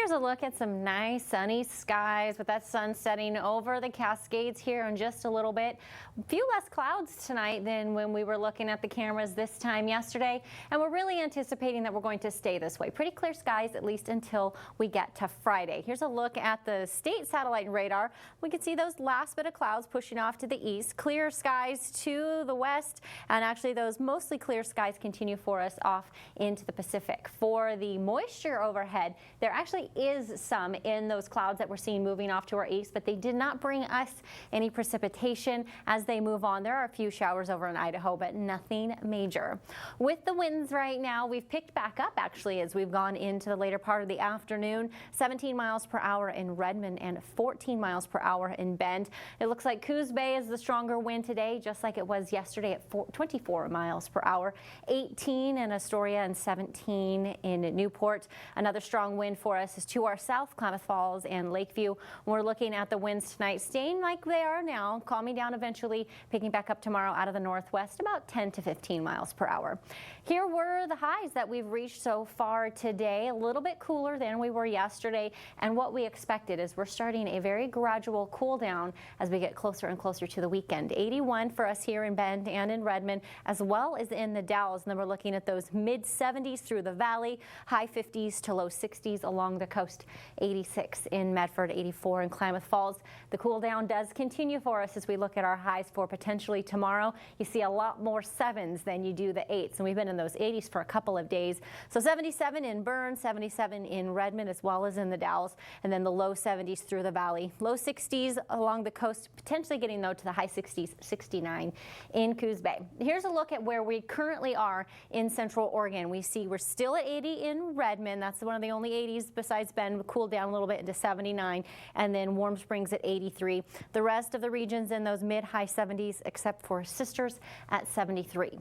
Here's a look at some nice sunny skies with that sun setting over the Cascades here in just a little bit. A few less clouds tonight than when we were looking at the cameras this time yesterday, and we're really anticipating that we're going to stay this way. Pretty clear skies at least until we get to Friday. Here's a look at the state satellite radar. We can see those last bit of clouds pushing off to the east, clear skies to the west, and actually those mostly clear skies continue for us off into the Pacific. For the moisture overhead, there actually is some in those clouds that we're seeing moving off to our east, but they did not bring us any precipitation as they move on. There are a few showers over in Idaho, but nothing major. With the winds right now, we've picked back up actually as we've gone into the later part of the afternoon. 17 miles per hour in Redmond and 14 miles per hour in Bend. It looks like Coos Bay is the stronger wind today, just like it was yesterday at 24 miles per hour. 18 in Astoria and 17 in Newport. Another strong wind for us is to our south, Klamath Falls and Lakeview. We're looking at the winds tonight staying like they are now, calming down eventually, picking back up tomorrow out of the northwest, about 10 to 15 miles per hour. Here were the highs that we've reached so far today, a little bit cooler than we were yesterday, and what we expected is we're starting a very gradual cool down as we get closer and closer to the weekend. 81 for us here in Bend and in Redmond, as well as in the Dalles, and then we're looking at those mid 70s through the valley, high 50s to low 60s along the coast. 86 in Medford, 84 in Klamath Falls. The cool down does continue for us as we look at our highs for potentially tomorrow. You see a lot more 7s than you do the 8s, and we've been in those 80s for a couple of days. So 77 in Burns, 77 in Redmond, as well as in the Dalles, and then the low 70s through the valley. Low 60s along the coast, potentially getting though to the high 60s, 69 in Coos Bay. Here's a look at where we currently are in Central Oregon. We see we're still at 80 in Redmond. That's one of the only 80s besides Bend. We cooled down a little bit into 79, and then Warm Springs at 83. The rest of the regions in those mid-high 70s, except for Sisters at 73.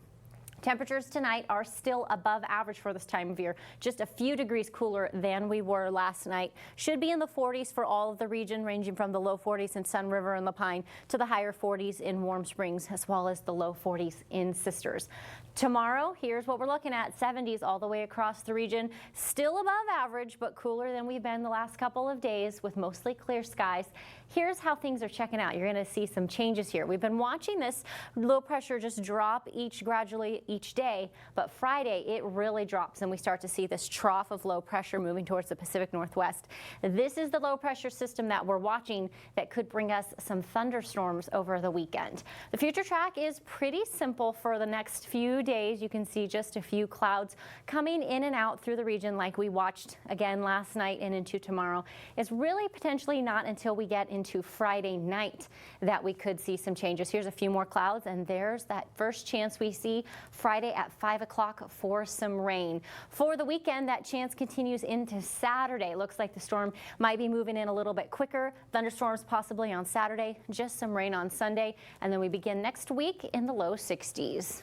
Temperatures tonight are still above average for this time of year, just a few degrees cooler than we were last night. Should be in the 40s for all of the region, ranging from the low 40s in Sun River and La Pine to the higher 40s in Warm Springs, as well as the low 40s in Sisters. Tomorrow, here's what we're looking at: 70s all the way across the region, still above average, but cooler than we've been the last couple of days with mostly clear skies. Here's how things are checking out. You're going to see some changes here. We've been watching this low pressure just drop gradually each day, but Friday it really drops and we start to see this trough of low pressure moving towards the Pacific Northwest. This is the low pressure system that we're watching that could bring us some thunderstorms over the weekend. The future track is pretty simple for the next few days. You can see just a few clouds coming in and out through the region like we watched again last night and into tomorrow. It's really potentially not until we get into Friday night that we could see some changes. Here's a few more clouds, and there's that first chance we see Friday at 5 o'clock for some rain. For the weekend, that chance continues into Saturday. Looks like the storm might be moving in a little bit quicker. Thunderstorms possibly on Saturday, just some rain on Sunday, and then we begin next week in the low 60s.